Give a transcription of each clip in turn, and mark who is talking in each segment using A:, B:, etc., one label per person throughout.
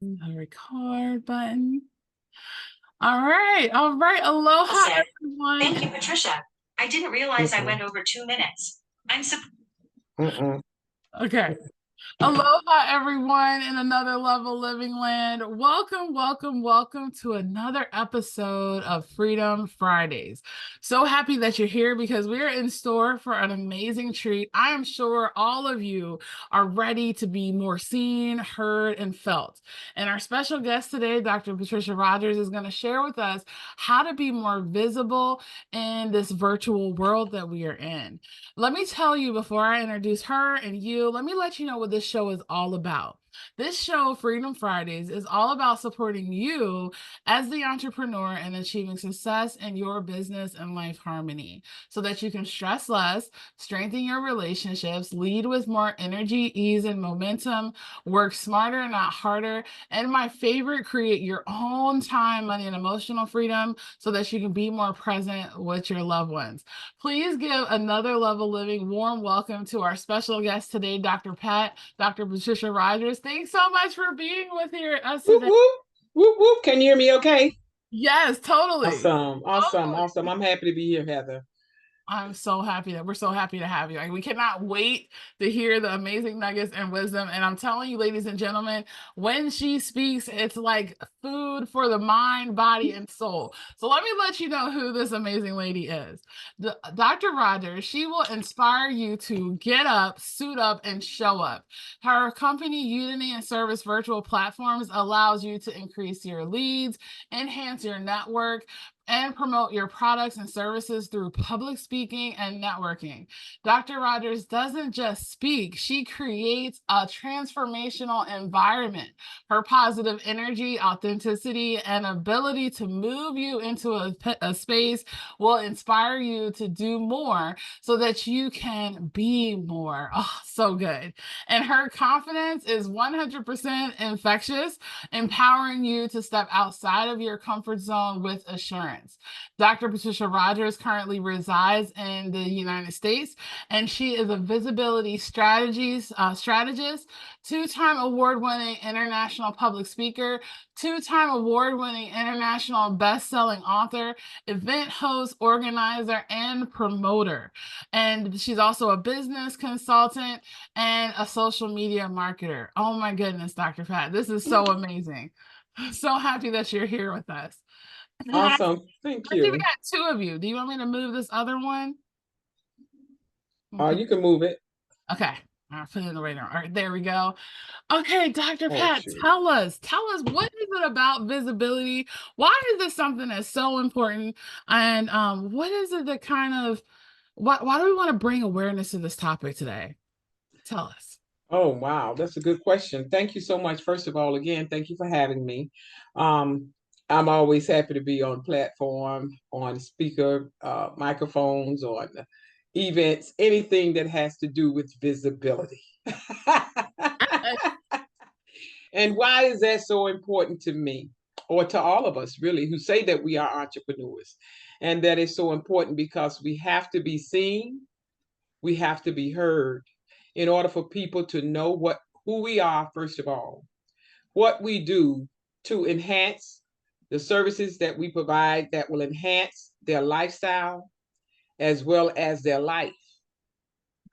A: The record button. All right. All right. Aloha,
B: Thank
A: everyone.
B: you, Patricia. I didn't realize I
C: Mm-mm,
B: went over 2 minutes. I'm so
C: mm-mm.
A: Okay. Aloha, everyone, in another level living land. Welcome, welcome, welcome to another episode of Freedom Fridays. So happy that you're here because we're in store for an amazing treat. I am sure all of you are ready to be more seen, heard, and felt. And our special guest today, Dr. Patricia Rogers, is going to share with us how to be more visible in this virtual world that we are in. Let me tell you before I introduce her and you, let me let you know what this show is all about. This show, Freedom Fridays, is all about supporting you as the entrepreneur and achieving success in your business and life harmony so that you can stress less, strengthen your relationships, lead with more energy, ease, and momentum, work smarter, not harder, and my favorite, create your own time, money, and emotional freedom so that you can be more present with your loved ones. Please give another level living warm welcome to our special guest today, Dr. Patricia Rogers. Thanks so much for being with here us
C: Whoop,
A: today.
C: whoop, whoop, whoop. Can you hear me okay?
A: Yes, totally.
C: Awesome, awesome,
A: Totally.
C: awesome. I'm happy to be here, Heather.
A: I'm so happy that we're so happy to have you. Like, we cannot wait to hear the amazing nuggets and wisdom. And I'm telling you, ladies and gentlemen, when she speaks, it's like food for the mind, body, and soul. So let me let you know who this amazing lady is. Dr. Rogers, she will inspire you to get up, suit up, and show up. Her company, Unity and Service Virtual Platforms, allows you to increase your leads, enhance your network, and promote your products and services through public speaking and networking. Dr. Rogers doesn't just speak, she creates a transformational environment. Her positive energy, authenticity, and ability to move you into a space will inspire you to do more so that you can be more. Oh, so good. And her confidence is 100% infectious, empowering you to step outside of your comfort zone with assurance. Dr. Patricia Rogers currently resides in the United States, and she is a visibility strategist, two-time award-winning international public speaker, two-time award-winning international best-selling author, event host, organizer, and promoter. And she's also a business consultant and a social media marketer. Oh my goodness, Dr. Pat, this is so amazing. So happy that you're here with us. I
C: Awesome. Thank
A: see we
C: you.
A: got two of you. Do you want me to move this other one?
C: You can move it.
A: Okay. I'll put it in the radar. All right, there we go. Okay, Dr.
C: Oh,
A: Pat,
C: shoot.
A: tell us what is it about visibility? Why is this something that's so important? And what is it that kind of why do we want to bring awareness to this topic today? Tell us.
C: Oh, wow. That's a good question. Thank you so much. First of all, again, thank you for having me. Um, I'm always happy to be on platform, on speaker microphones, on events, anything that has to do with visibility. And why is that so important to me, or to all of us, really, who say that we are entrepreneurs? And that is so important because we have to be seen, we have to be heard in order for people to know who we are, first of all, what we do to enhance the services that we provide that will enhance their lifestyle as well as their life.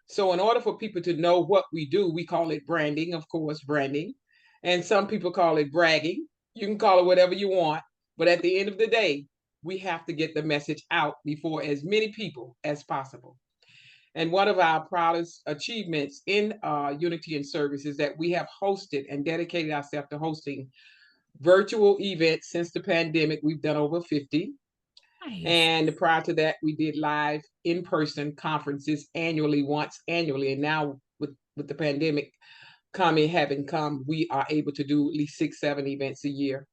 C: So, in order for people to know what we do, we call it branding, of course, branding. And some people call it bragging. You can call it whatever you want. But at the end of the day, we have to get the message out before as many people as possible. And one of our proudest achievements in Unity and Service is that we have hosted and dedicated ourselves to hosting virtual events since the pandemic. We've done over 50.
A: Nice.
C: And prior to that, we did live in-person conferences annually, once annually. And now with the pandemic having come, we are able to do at least 6, 7 events a year.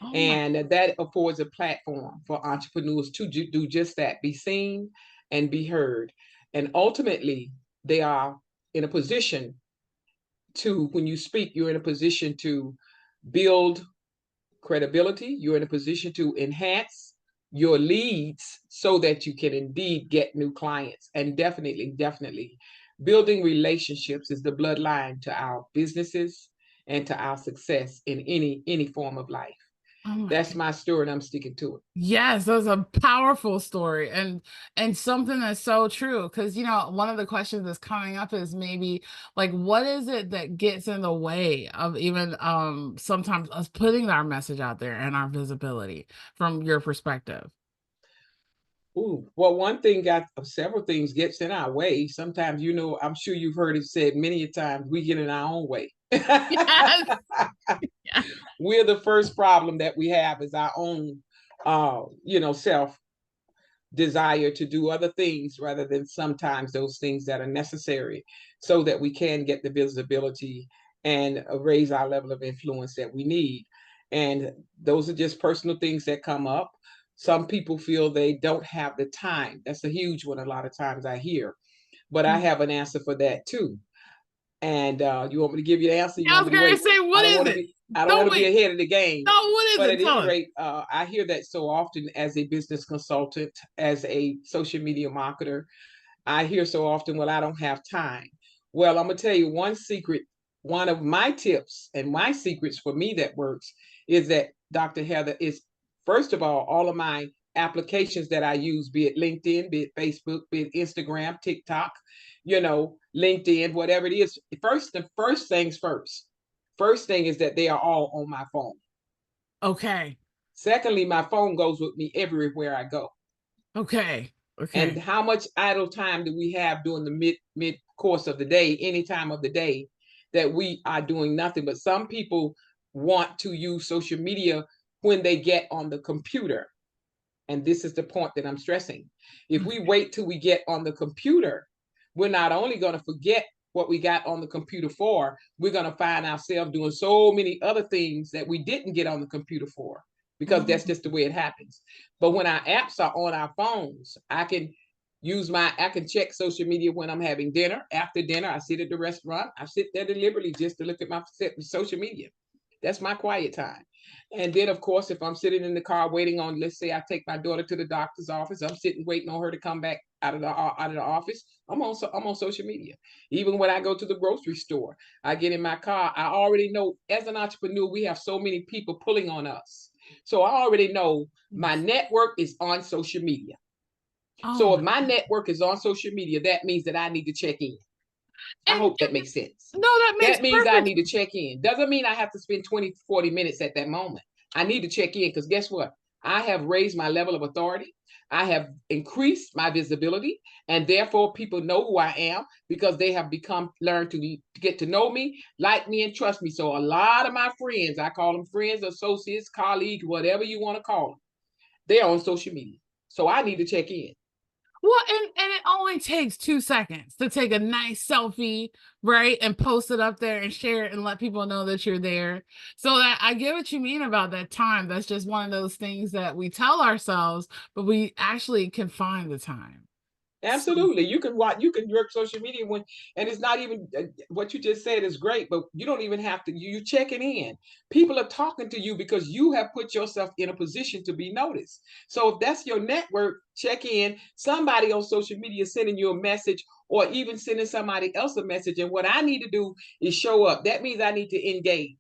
A: Oh my.
C: And that affords a platform for entrepreneurs to do just that, be seen and be heard. And ultimately, they are in a position to, when you speak, you're in a position to build credibility, you're in a position to enhance your leads so that you can indeed get new clients. And definitely, definitely, building relationships is the bloodline to our businesses and to our success in any form of life.
A: Oh my
C: That's
A: God.
C: my story, and I'm sticking to it.
A: Yes, that's a powerful story, and something that's so true. Because one of the questions that's coming up is maybe like, what is it that gets in the way of even sometimes us putting our message out there and our visibility from your perspective?
C: Ooh, well, one thing got several things gets in our way. Sometimes, I'm sure you've heard it said many a times, we get in our own way.
A: Yes. Yeah.
C: We're the first problem that we have is our own, self desire to do other things rather than sometimes those things that are necessary so that we can get the visibility and raise our level of influence that we need. And those are just personal things that come up. Some people feel they don't have the time. That's a huge one, a lot of times I hear. But I
A: Mm.
C: have an answer for that too. And you want me to give you the answer? You
A: I
C: want
A: was
C: me to
A: going to
C: wait?
A: say,
C: I
A: what
C: don't
A: is
C: want to
A: it?
C: be. I don't want
A: Don't
C: to be
A: wait.
C: ahead of the game.
A: No, what is
C: But
A: it?
C: at any
A: Tell us.
C: rate, I hear that so often as a business consultant, as a social media marketer. I hear so often, well, I don't have time. Well, I'm gonna tell you one secret. One of my tips and my secrets for me that works is that, Dr. Heather, is first of all of my applications that I use, be it LinkedIn, be it Facebook, be it Instagram, TikTok, LinkedIn, whatever it is. The first things first. First thing is that they are all on my phone.
A: Okay.
C: Secondly, my phone goes with me everywhere I go.
A: Okay.
C: And
A: Okay.
C: how much idle time do we have during the mid course of the day, any time of the day, that we are doing nothing? But some people want to use social media when they get on the computer. And this is the point that I'm stressing. If we
A: Okay.
C: wait till we get on the computer, we're not only going to forget what we got on the computer for, we're going to find ourselves doing so many other things that we didn't get on the computer for, because that's
A: Mm.
C: just the way it happens. But when our apps are on our phones, I can check social media when I'm having dinner. After dinner, I sit at the restaurant. I sit there deliberately just to look at my social media. That's my quiet time. And then, of course, if I'm sitting in the car waiting on, let's say I take my daughter to the doctor's office, I'm sitting waiting on her to come back out of the office. I'm on social media. Even when I go to the grocery store, I get in my car. I already know, as an entrepreneur, we have so many people pulling on us. So I already know my
A: Yes.
C: network is on social media.
A: Oh
C: So if
A: my.
C: my network is on social media, that means that I need to check in. I
A: And
C: hope that makes sense.
A: no, that makes
C: That means I
A: perfect.
C: need to check in. Doesn't mean I have to spend 20, 40 minutes at that moment. I need to check in because guess what? I have raised my level of authority. I have increased my visibility, and therefore people know who I am because they have learned to get to know me, like me, and trust me. So a lot of my friends, I call them friends, associates, colleagues, whatever you want to call them, they're on social media. So I need to check in.
A: Well, and it only takes 2 seconds to take a nice selfie, right? And post it up there and share it and let people know that you're there. So that I get what you mean about that time. That's just one of those things that we tell ourselves, but we actually can find the time. So,
C: Absolutely. You can work social media and it's not even what you just said is great, but you don't even have to, you checking in. People are talking to you because you have put yourself in a position to be noticed. So if that's your network, check in. Somebody on social media sending you a message or even sending somebody else a message. And what I need to do is show up. That means I need to engage.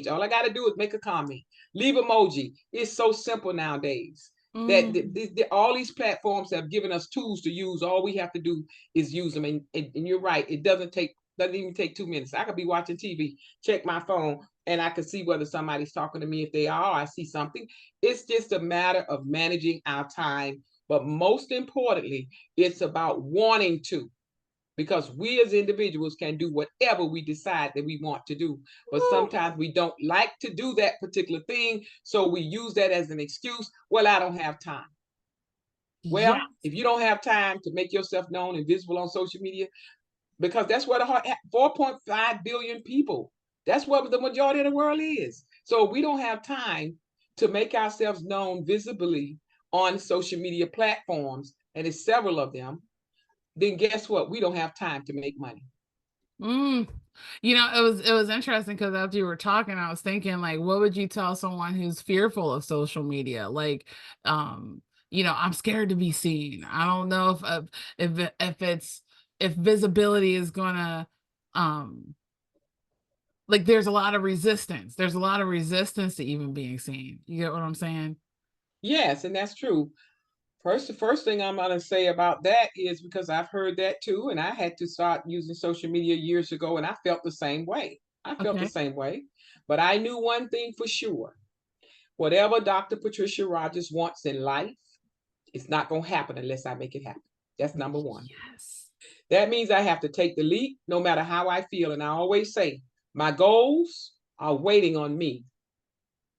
C: All I got to do is make a comment, leave emoji. It's so simple nowadays that
A: mm,
C: all these platforms have given us tools to use. All we have to do is use them. And you're right. It doesn't even take 2 minutes. I could be watching TV, check my phone, and I can see whether somebody's talking to me. If they are, I see something. It's just a matter of managing our time. But most importantly, it's about wanting to, because we as individuals can do whatever we decide that we want to do. But
A: woo,
C: sometimes we don't like to do that particular thing. So we use that as an excuse. Well, I don't have time. Well,
A: yes.
C: if you don't have time to make yourself known and visible on social media, because that's what 4.5 billion people, that's what the majority of the world is. So we don't have time to make ourselves known visibly on social media platforms, and it's several of them, then guess what? We don't have time to make money.
A: Mm. It was interesting because after you were talking, I was thinking like, what would you tell someone who's fearful of social media? Like, um, I'm scared to be seen. I don't know if it's if visibility is gonna um Like there's a lot of resistance. There's a lot of resistance to even being seen. You get what I'm saying?
C: Yes, and that's true. The first thing I'm gonna say about that is because I've heard that too, and I had to start using social media years ago, and I felt the same way. I felt the
A: Okay.
C: same way, but I knew one thing for sure: whatever Dr. Patricia Rogers wants in life, it's not gonna happen unless I make it happen. That's number one.
A: Yes.
C: That means I have to take the leap, no matter how I feel. And I always say, my goals are waiting on me.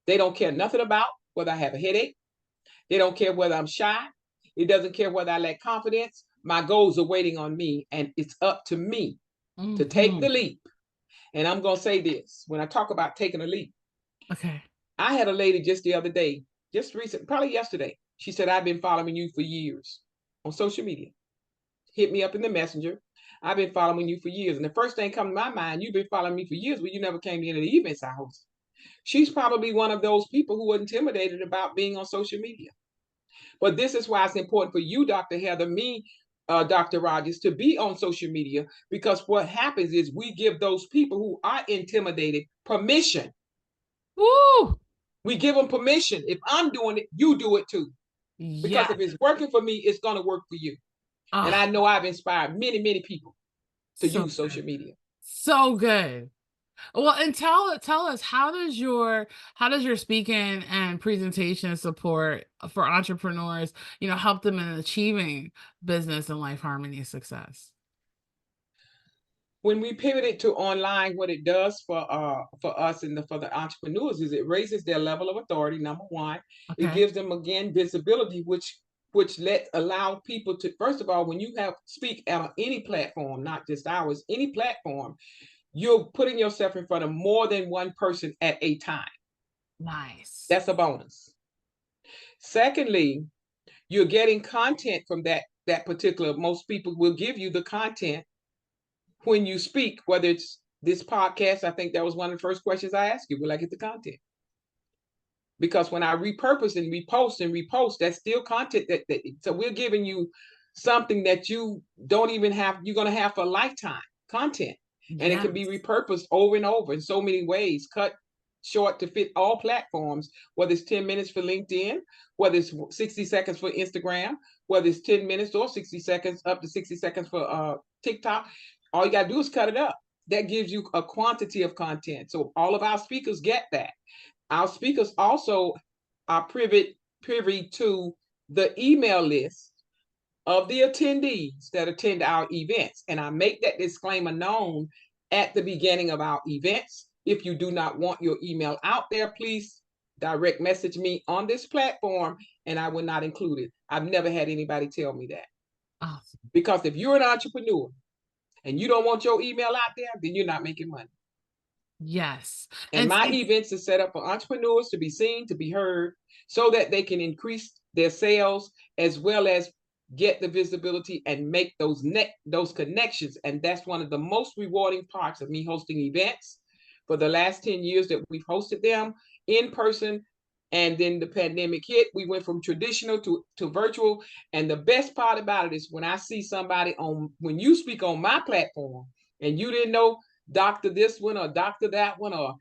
C: They don't care nothing about whether I have a headache. They don't care whether I'm shy. It doesn't care whether I lack confidence. My goals are waiting on me, and it's up to me to take the
A: Hmm.
C: leap. And I'm going to say this when I talk about taking a leap.
A: Okay.
C: I had a lady just the other day, just recent, probably yesterday. She said, I've been following you for years on social media. Hit me up in the messenger. I've been following you for years. And the first thing come to my mind, you've been following me for years, but you never came to any of the events I host. She's probably one of those people who are intimidated about being on social media. But this is why it's important for you, Dr. Heather, me, Dr. Rogers, to be on social media, because what happens is we give those people who are intimidated permission.
A: Woo!
C: We give them permission. If I'm doing it, you do it too. Because
A: Yes.
C: if it's working for me, it's going to work for you. And I
A: Ah,
C: know I've inspired many, many people to
A: so
C: use social
A: good.
C: media.
A: So good. Well, and tell us how does your speaking and presentation support for entrepreneurs, help them in achieving business and life harmony success?
C: When we pivoted to online, what it does for us and for the entrepreneurs is it raises their level of authority. Number one, it
A: Okay.
C: gives them again visibility, which let allow people to, first of all, when you have speak at any platform, not just ours, any platform, you're putting yourself in front of more than one person at a time.
A: Nice.
C: That's a bonus. Secondly, you're getting content from that particular. Most people will give you the content when you speak, whether it's this podcast. I think that was one of the first questions I asked you: will I get the content? Because when I repurpose and repost, that's still content that so we're giving you something that you don't even have, you're going to have for a lifetime content. And it can be
A: Yes.
C: repurposed over and over in so many ways, cut short to fit all platforms, whether it's 10 minutes for LinkedIn, whether it's 60 seconds for Instagram, whether it's 10 minutes or 60 seconds, up to 60 seconds for TikTok. All you got to do is cut it up. That gives you a quantity of content. So all of our speakers get that. Our speakers also are privy to the email list of the attendees that attend our events. And I make that disclaimer known at the beginning of our events. If you do not want your email out there, please direct message me on this platform and I will not include it. I've never had anybody tell me that.
A: Awesome.
C: Because if you're an entrepreneur and you don't want your email out there, then you're not making money.
A: Yes.
C: And
A: And
C: my
A: see,
C: events are set up for entrepreneurs to be seen, to be heard, so that they can increase their sales as well as get the visibility and make those connections. And that's one of the most rewarding parts of me hosting events. For the last 10 years that we've hosted them in person, and then the pandemic hit, we went from traditional to virtual. And the best part about it is when I see somebody when you speak on my platform and you didn't know doctor this one or doctor that one, or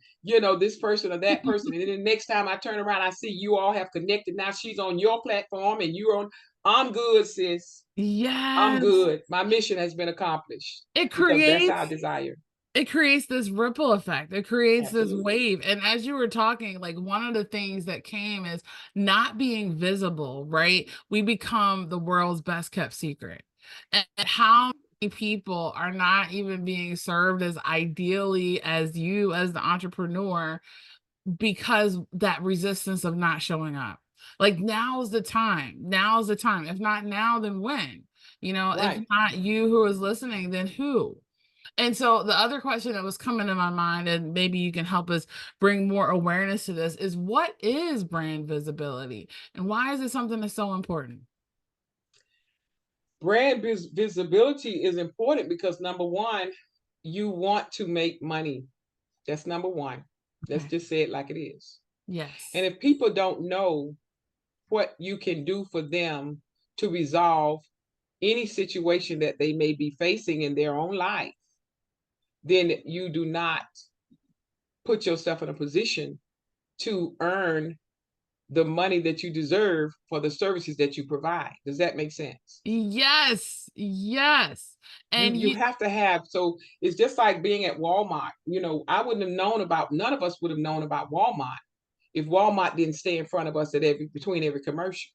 C: this person or that person, and then the next time I turn around I see you all have connected. Now she's on your platform and you're on. I'm good, sis. I'm
A: yes,
C: good. My mission has been accomplished
A: it
C: because that's our
A: creates
C: desire.
A: it creates this ripple effect. It creates this
C: Absolutely.
A: wave. And as you were talking, like one of the things that came is not being visible, right? We become the world's best kept secret. And how many people are not even being served as ideally as you, as the entrepreneur, because that resistance of not showing up. Like now's the time. Now's the time. If not now, then when? If
C: Right.
A: not you who is listening, then who? And so the other question that was coming to my mind, and maybe you can help us bring more awareness to this, is what is brand visibility and why is it something that's so important?
C: Brand visibility is important because number one, you want to make money. That's number one. Let's
A: Okay.
C: just say it like it is. And
A: Yes.
C: if people don't know what you can do for them to resolve any situation that they may be facing in their own life, then you do not put yourself in a position to earn the money that you deserve for the services that you provide. Does that make sense?
A: Yes, yes.
C: You
A: And
C: you have to have, so it's just like being at Walmart. I wouldn't have known about, none of us would have known about Walmart if Walmart didn't stay in front of us at between every commercial.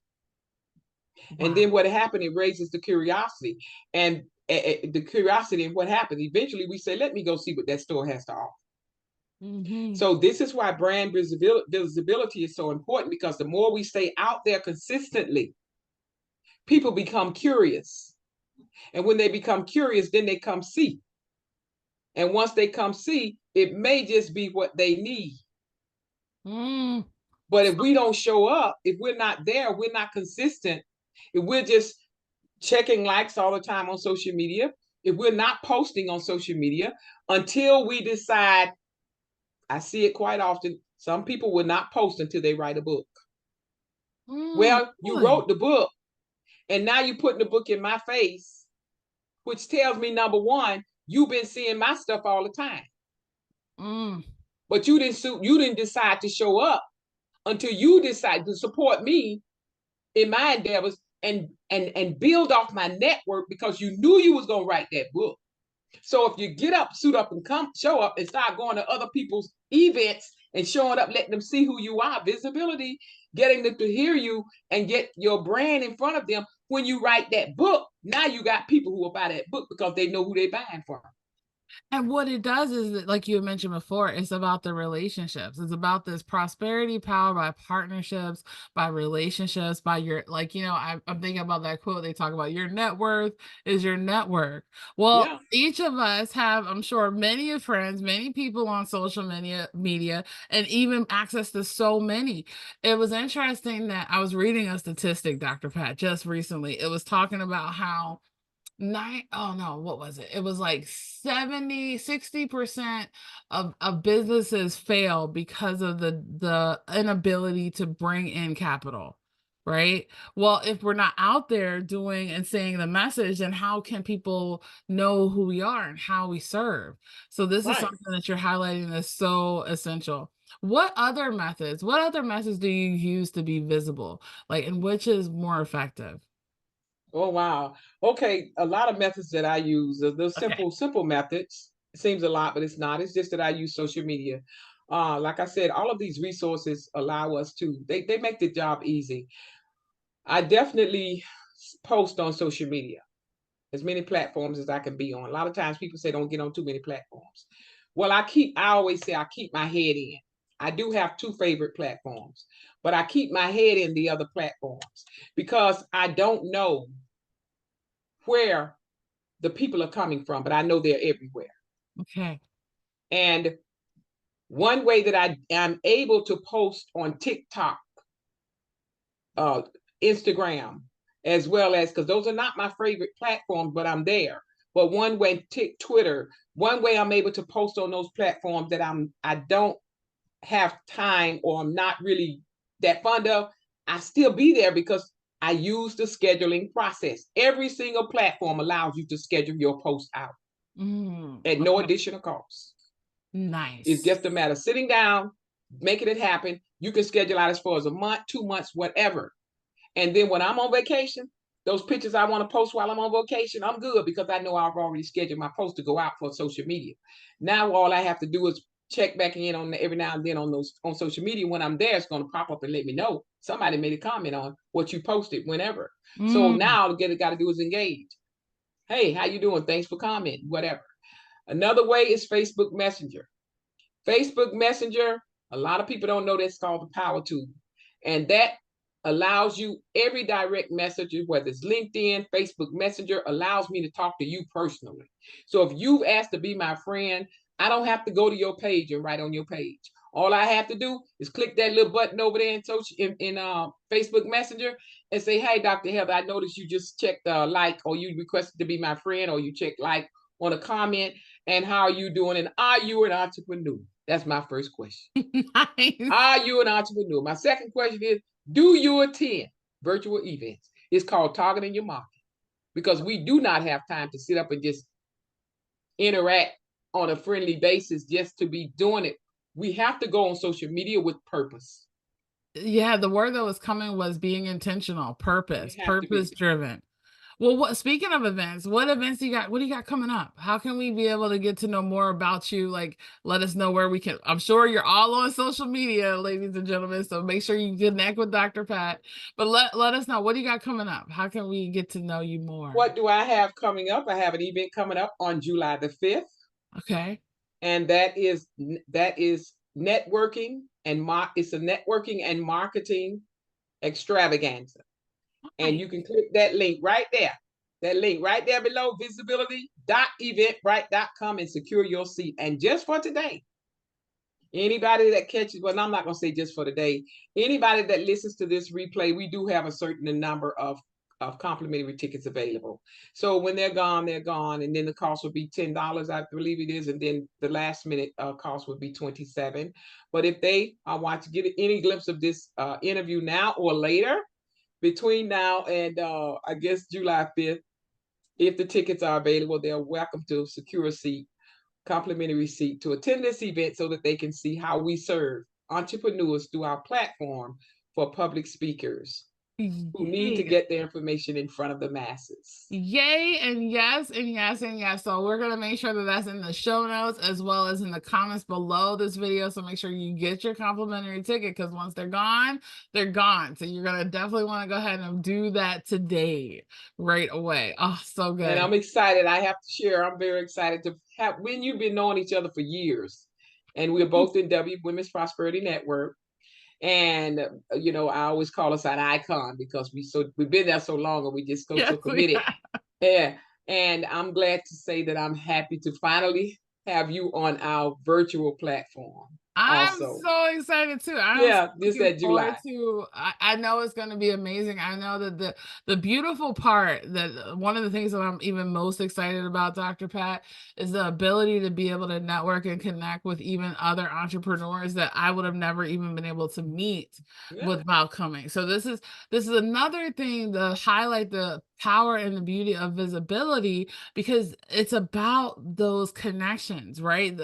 C: And then
A: wow.
C: what happened, it raises the curiosity. And the curiosity, and what happens, eventually we say, let me go see what that store has to offer.
A: Hmm.
C: So this is why brand visibility is so important, because the more we stay out there consistently, people become curious. And when they become curious, then they come see. And once they come see, it may just be what they need.
A: Mm.
C: But if we don't show up, if we're not there, we're not consistent, if we're just checking likes all the time on social media, if we're not posting on social media until we decide, I see it quite often, some people will not post until they write a book. Well, you
A: Really?
C: wrote the book and now you're putting the book in my face, which tells me, number one, you've been seeing my stuff all the time.
A: Mm.
C: But you didn't decide to show up until you decide to support me in my endeavors and build off my network, because you knew you was gonna write that book. So if you get up, suit up, and show up and start going to other people's events and showing up, letting them see who you are, visibility, getting them to hear you and get your brand in front of them. When you write that book, now you got people who will buy that book because they know who they're buying from.
A: And what it does is that, like you had mentioned before, it's about the relationships. It's about this prosperity power by partnerships, by relationships, by your, like, I'm thinking about that quote. They talk about your net worth is your network. Well,
C: Yeah.
A: each of us have, I'm sure, many friends, many people on social media, and even access to so many. It was interesting that I was reading a statistic, Dr. Pat, just recently. It was talking about how oh no, what was it? It was like 60% of businesses fail because of the inability to bring in capital. Right. Well, if we're not out there doing and saying the message, then how can people know who we are and how we serve? So this is
C: Right.
A: something that you're highlighting that's so essential. What other methods do you use to be visible? Like, and which is more effective?
C: Oh, wow. Okay, a lot of methods that I use, the
A: Okay.
C: simple methods. It seems a lot, but it's not. It's just that I use social media. Like I said, all of these resources allow us to, they make the job easy. I definitely post on social media, as many platforms as I can be on. A lot of times people say don't get on too many platforms. Well, I always say I keep my head in. I do have two favorite platforms, but I keep my head in the other platforms because I don't know where the people are coming from, but I know they're everywhere.
A: Okay.
C: And one way that I am able to post on TikTok, uh, Instagram, as well as, because those are not my favorite platforms, but I'm there. But one way, Twitter, one way I'm able to post on those platforms that I don't have time or I'm not really that fond of, I still be there because I use the scheduling process. Every single platform allows you to schedule your post out at no
A: Okay.
C: additional cost. It's
A: Nice.
C: just a matter of sitting down, making it happen. You can schedule out as far as a month, 2 months, whatever. And then when I'm on vacation, those pictures I want to post while I'm on vacation, I'm good because I know I've already scheduled my post to go out for social media. Now all I have to do is check back in on every now and then on those on social media. When I'm there, it's going to pop up and let me know somebody made a comment on what you posted whenever. So
A: Mm.
C: now got to do is engage. Hey, how you doing? Thanks for commenting. Whatever. Another way is Facebook Messenger. Facebook Messenger, a lot of people don't know that's called the power tool. And that allows you every direct message, whether it's LinkedIn, Facebook Messenger, allows me to talk to you personally. So if you've asked to be my friend, I don't have to go to your page and write on your page. All I have to do is click that little button over there in Facebook Messenger and say, hey, Dr. Heather, I noticed you just checked like, or you requested to be my friend, or you checked like on a comment, and how are you doing? And are you an entrepreneur? That's my first question.
A: Nice.
C: Are you an entrepreneur? My second question is, do you attend virtual events? It's called targeting your market, because we do not have time to sit up and just interact on a friendly basis just to be doing it. We have to go on social media with purpose.
A: Yeah, the word that was coming was being intentional,
C: We
A: purpose,
C: have to be.
A: purpose driven. Well, what speaking of events, what events you got? What do you got coming up? How can we be able to get to know more about you? Like, let us know where we can. I'm sure you're all on social media, ladies and gentlemen. So make sure you connect with Dr. Pat. But let us know, what do you got coming up? How can we get to know you more?
C: What do I have coming up? I have an event coming up on July the 5th,
A: Okay.
C: and that is networking it's a networking and marketing extravaganza. And
A: Nice.
C: you can click that link right there. That link right there below, visibility.eventbrite.com, and secure your seat. And just for today, anybody that catches, well, I'm not going to say just for today, anybody that listens to this replay, we do have a certain number of complimentary tickets available. So when they're gone, they're gone. And then the cost would be $10, I believe it is. And then the last minute cost would be $27. But if they want to get any glimpse of this interview now or later, between now and I guess July 5th, if the tickets are available, they're welcome to secure a seat, complimentary seat, to attend this event so that they can see how we serve entrepreneurs through our platform for public speakers who need to
A: Yay.
C: get their information in front of the masses.
A: Yay and yes and yes and yes. So we're going to make sure that that's in the show notes as well as in the comments below this video. So make sure you get your complimentary ticket, because once they're gone, they're gone. So you're going to definitely want to go ahead and do that today, right away. Oh, so
C: And
A: good.
C: I'm excited. I have to share. I'm very excited to have, when you've been knowing each other for years, and we're both in W Women's Prosperity Network. And I always call us an icon because we've been there so long and we just go
A: Yes,
C: so
A: we
C: committed.
A: have.
C: Yeah. And I'm glad to say that I'm happy to finally have you on our virtual platform
A: I'm
C: also.
A: so excited too. I'm so
C: Yeah, this
A: looking
C: at
A: forward
C: July.
A: to. I know it's going to be amazing. I know that the beautiful part, that one of the things that I'm even most excited about, Dr. Pat, is the ability to be able to network and connect with even other entrepreneurs that I would have never even been able to meet
C: Yeah.
A: without coming. So this is another thing to highlight the power and the beauty of visibility, because it's about those connections, right?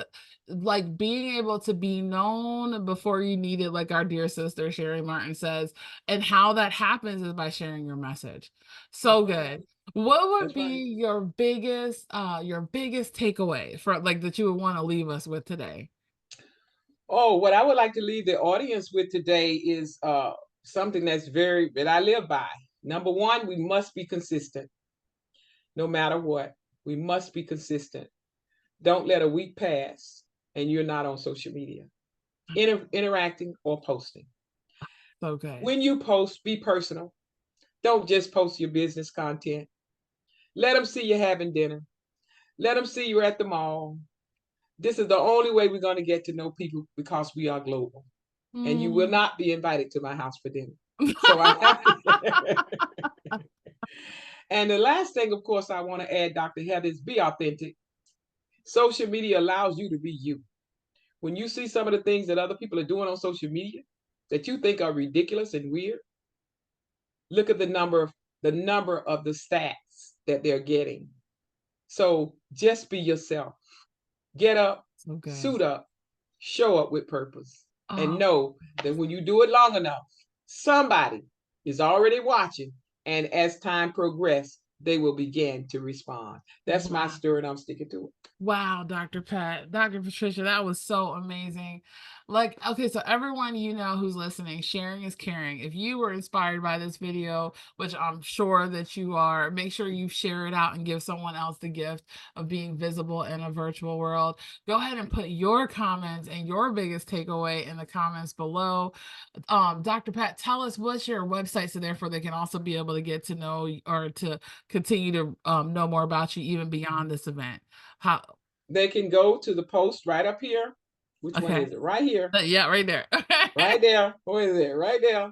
A: Like being able to be known before you need it, like our dear sister Sherry Martin says, and how that happens is by sharing your message. So
C: That's
A: good.
C: right.
A: What would
C: That's right.
A: be your biggest takeaway for, like, that you would want to leave us with today?
C: Oh, what I would like to leave the audience with today is something that I live by. Number one, we must be consistent no matter what. We must be consistent. Don't let a week pass and you're not on social media, interacting or posting.
A: So good.
C: When you post, be personal. Don't just post your business content. Let them see you having dinner. Let them see you at the mall. This is the only way we're going to get to know people, because we are global. And you will
A: Mm.
C: not be invited to my house for dinner. So I have to. And the last thing, of course, I want to add, Dr. Heather, is be authentic. Social media allows you to be you. When you see some of the things that other people are doing on social media that you think are ridiculous and weird, look at the number of the stats that they're getting. So just be yourself. Get up,
A: So good.
C: suit up, show up with purpose, and
A: Oh,
C: know that when you do it long enough, somebody is already watching, and as time progresses, they will begin to respond. That's my
A: wow.
C: story, and I'm sticking to it.
A: Wow, Dr. Pat, Dr. Patricia, that was so amazing. Like, okay, so everyone who's listening, sharing is caring. If you were inspired by this video, which I'm sure that you are, make sure you share it out and give someone else the gift of being visible in a virtual world. Go ahead and put your comments and your biggest takeaway in the comments below. Dr. Pat, tell us what's your website, so therefore they can also be able to get to know or to continue to know more about you even beyond this event. How?
C: They can go to the post right up here. Which one
A: Okay.
C: is it? Right here.
A: Yeah, right there.
C: Right there. What is it? Right there.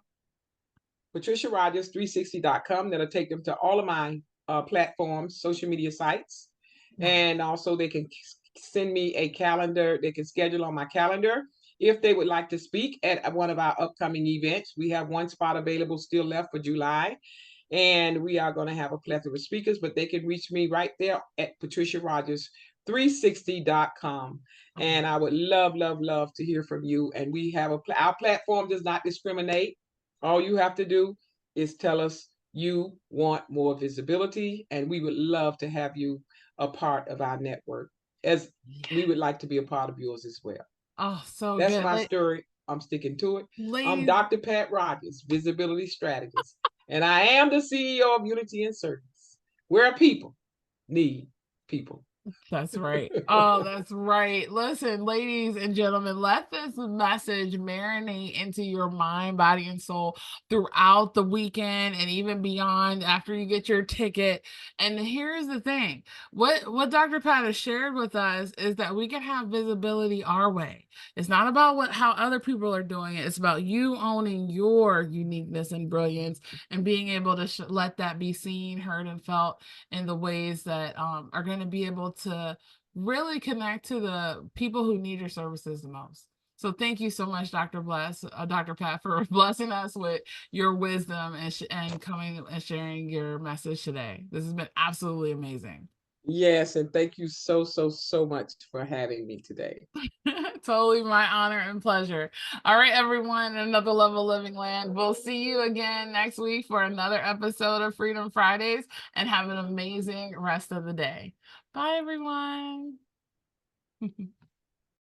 C: PatriciaRogers360.com. That'll take them to all of my platforms, social media sites. And also they can send me a calendar. They can schedule on my calendar if they would like to speak at one of our upcoming events. We have one spot available still left for July. And we are going to have a plethora of speakers, but they can reach me right there at Patricia Rogers 360.com. And I would love, love, love to hear from you. And we have our platform does not discriminate. All you have to do is tell us you want more visibility, and we would love to have you a part of our network, as we would like to be a part of yours as well.
A: Oh, so
C: That's
A: good.
C: my story. I'm sticking to it. I'm
A: Ladies,
C: Dr. Pat Rogers, visibility strategist, and I am the CEO of Unity in Service, where people need people.
A: that's right. Oh, that's right. Listen, ladies and gentlemen, let this message marinate into your mind, body, and soul throughout the weekend and even beyond after you get your ticket. And here's the thing. What Dr. Pat has shared with us is that we can have visibility our way. It's not about how other people are doing it. It's about you owning your uniqueness and brilliance and being able to let that be seen, heard, and felt in the ways that are going to be able to really connect to the people who need your services the most. So thank you so much, Dr. Pat, for blessing us with your wisdom and coming and sharing your message today. This has been absolutely amazing.
C: Yes, and thank you so, so, so much for having me today.
A: Totally my honor and pleasure. All right, everyone, another Level Living Land. We'll see you again next week for another episode of Freedom Fridays, and have an amazing rest of the day. Bye, everyone.